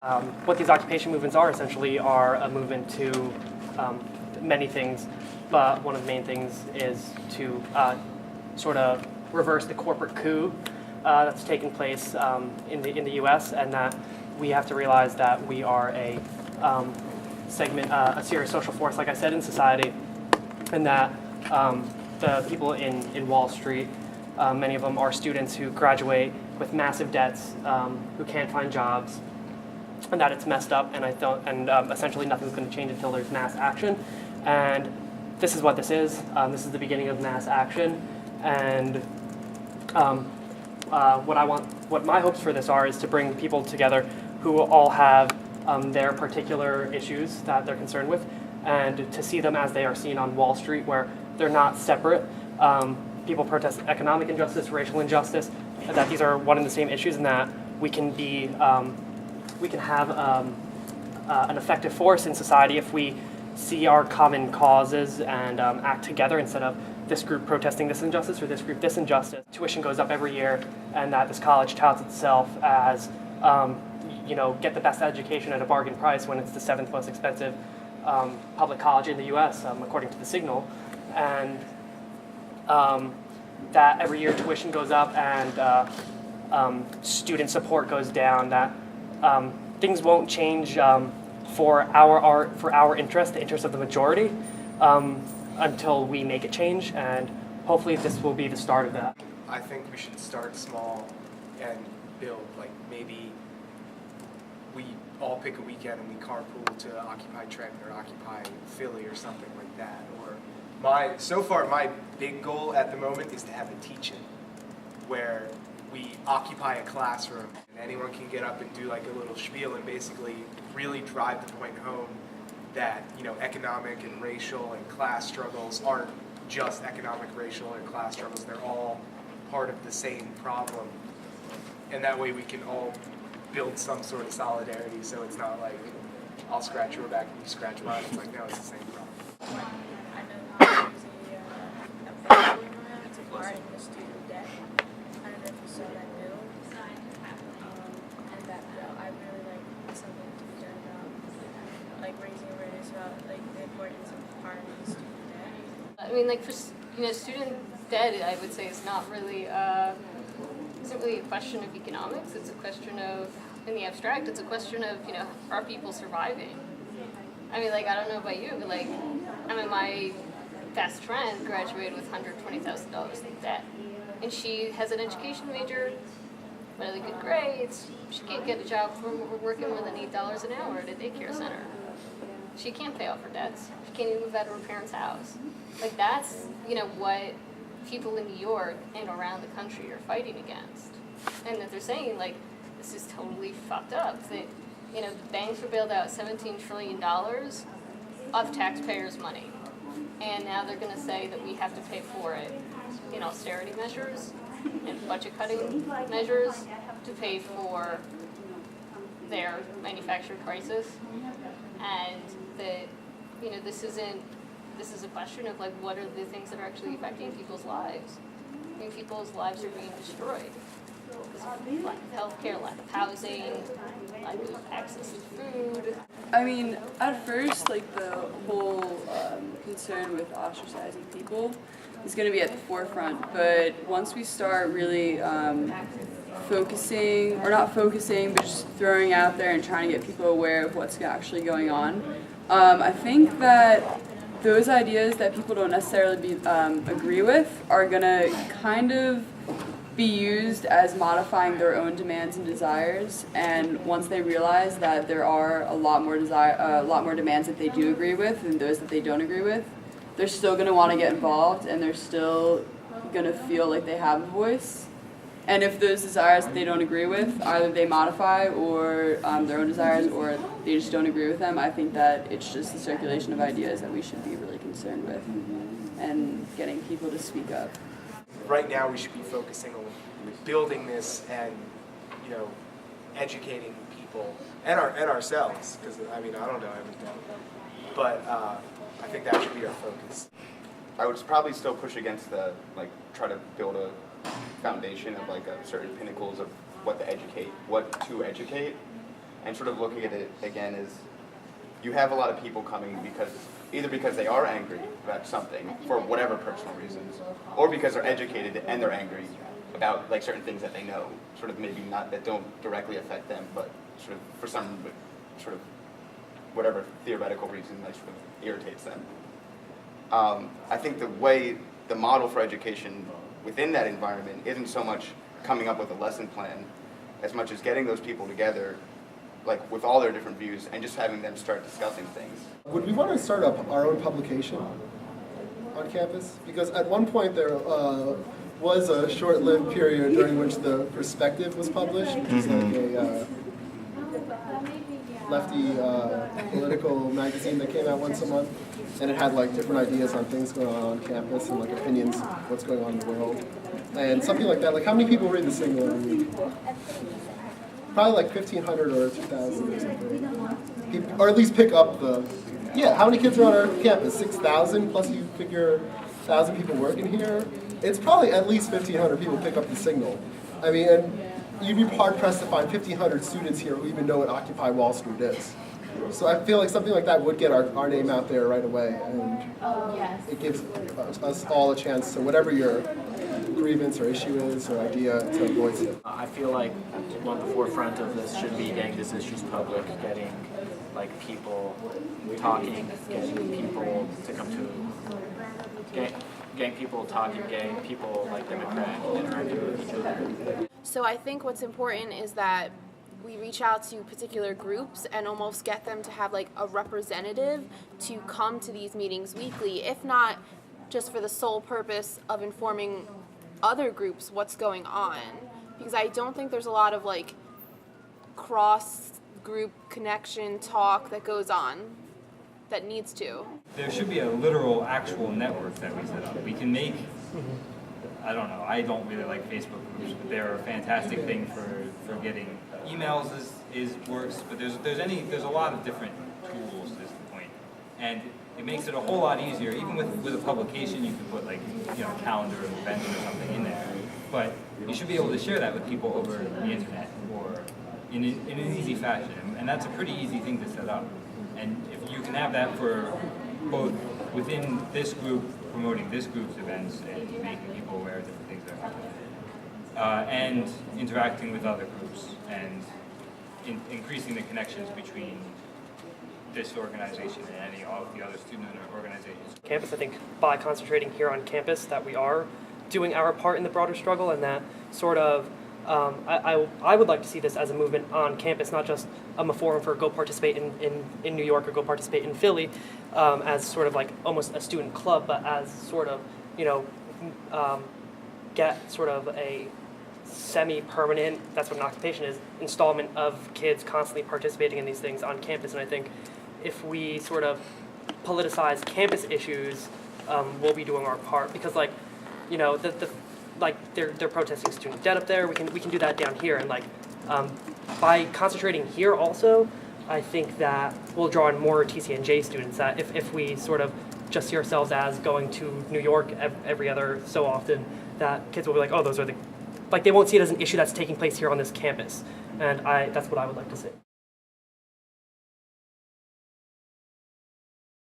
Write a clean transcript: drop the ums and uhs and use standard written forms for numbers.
What these occupation movements are essentially are a movement to many things, but one of the main things is to sort of reverse the corporate coup that's taken place in the U.S. and that we have to realize that we are a serious social force, like I said, in society, and that the people in Wall Street, many of them are students who graduate with massive debts, who can't find jobs, and that it's messed up, and essentially nothing's going to change until there's mass action. And this is what this is. This is the beginning of mass action, and what my hopes for this is to bring people together who all have their particular issues that they're concerned with, and to see them as they are seen on Wall Street, where they're not separate. People protest economic injustice, racial injustice, that these are one and the same issues, and that we can have an effective force in society if we see our common causes and act together instead of this group protesting this injustice or this group this injustice. Tuition goes up every year, and that this college touts itself as get the best education at a bargain price when it's the 7th most expensive public college in the U.S. According to the Signal, and that every year tuition goes up and student support goes down. That things won't change for our interest, the interest of the majority, until we make it change, and hopefully this will be the start of that. I think we should start small and build. Like maybe we all pick a weekend and we carpool to occupy Trenton or occupy Philly or something like that. Or my big goal at the moment is to have a teach-in where we occupy a classroom and anyone can get up and do like a little spiel and basically really drive the point home that economic and racial and class struggles aren't just economic, racial, and class struggles. They're all part of the same problem, and that way we can all build some sort of solidarity. So it's not like I'll scratch your back and you scratch mine. It's like, no, it's the same problem. I know there's a going around regarding the student debt. I don't know if you saw that bill. And that bill, I really like something to be done about, like raising awareness about like the importance of part of the student debt. I mean, like for student debt, I would say is not really isn't really a question of economics. It's a question of, in the abstract, it's a question of are people surviving? I mean, like I don't know about you, but my best friend graduated with $120,000 in debt, and she has an education major, really good grades. She can't get a job working more than $8 an hour at a daycare center. She can't pay off her debts. She can't even move out of her parents' house. Like that's what people in New York and around the country are fighting against, and that they're saying like this is totally fucked up. That the banks were bailed out $17 trillion of taxpayers' money, and now they're going to say that we have to pay for it in austerity measures and budget cutting measures to pay for their manufactured crisis, and that this is a question of like what are the things that are actually affecting people's lives. I mean, people's lives are being destroyed because of lack of healthcare, lack of housing, lack of access to food. I mean, at first, like the whole concern with ostracizing people is going to be at the forefront, but once we start really focusing, or not focusing, but just throwing out there and trying to get people aware of what's actually going on, I think that those ideas that people don't necessarily agree with are going to kind of be used as modifying their own demands and desires, and once they realize that there are a lot more demands that they do agree with than those that they don't agree with, they're still going to want to get involved, and they're still going to feel like they have a voice. And if those desires that they don't agree with, either they modify or their own desires, or they just don't agree with them, I think that it's just the circulation of ideas that we should be really concerned with, and getting people to speak up. Right now we should be focusing on building this and educating people and ourselves, because I mean I don't know everything, but I think that should be our focus. I would probably still push against the try to build a foundation of certain pinnacles of what to educate, and sort of looking at it again as you have a lot of people coming either because they are angry about something for whatever personal reasons, or because they're educated and they're angry about like certain things that they know, sort of maybe not that don't directly affect them, but sort of for some sort of whatever theoretical reason that sort of irritates them. I think the model for education within that environment isn't so much coming up with a lesson plan as much as getting those people together, like with all their different views, and just having them start discussing things. Would we want to start up our own publication on campus? Because at one point there was a short-lived period during which the Perspective was published, which is like a lefty political magazine that came out once a month, and it had like different ideas on things going on campus and like opinions of what's going on in the world. And something like that, like how many people read the Signal every week? Probably like 1,500 or 2,000 or something. Or at least pick up how many kids are on our campus? 6,000 plus you figure 1,000 people working here. It's probably at least 1,500 people pick up the Signal. I mean, and you'd be hard pressed to find 1,500 students here who even know what Occupy Wall Street is. So I feel like something like that would get our name out there right away, and it gives us all a chance to whatever your grievance or issue is or idea to voice it. I feel like on the forefront of this should be getting these issues public, getting like people talking, getting people to come to, getting people talking, getting people like Democrat interacting with each other. So I think what's important is that we reach out to particular groups and almost get them to have like a representative to come to these meetings weekly, if not just for the sole purpose of informing other groups what's going on. Because I don't think there's a lot of like cross-group connection talk that goes on that needs to. There should be a literal actual network that we set up. We can make, I don't know, I don't really like Facebook groups, but they're a fantastic thing for getting emails is works, but there's a lot of different tools is the point. And it makes it a whole lot easier. Even with a publication, you can put like, a calendar of events or something in there. But you should be able to share that with people over the internet or in an easy fashion. And that's a pretty easy thing to set up. And if you can have that for both within this group, promoting this group's events and making people aware of different things that are happening, and interacting with other groups and increasing the connections between this organization and any of the other student organizations. Campus, I think by concentrating here on campus that we are doing our part in the broader struggle, and that sort of I would like to see this as a movement on campus, not just a forum for go participate in New York or go participate in Philly as sort of like almost a student club, but as sort of, get sort of a semi-permanent, that's what an occupation is, installment of kids constantly participating in these things on campus. And I think if we sort of politicize campus issues, we'll be doing our part, because they're protesting student debt up there. We can do that down here, and by concentrating here also, I think that we'll draw in more TCNJ students. That if we sort of just see ourselves as going to New York every other so often, that kids will be like, oh, those are they won't see it as an issue that's taking place here on this campus, and that's what I would like to see.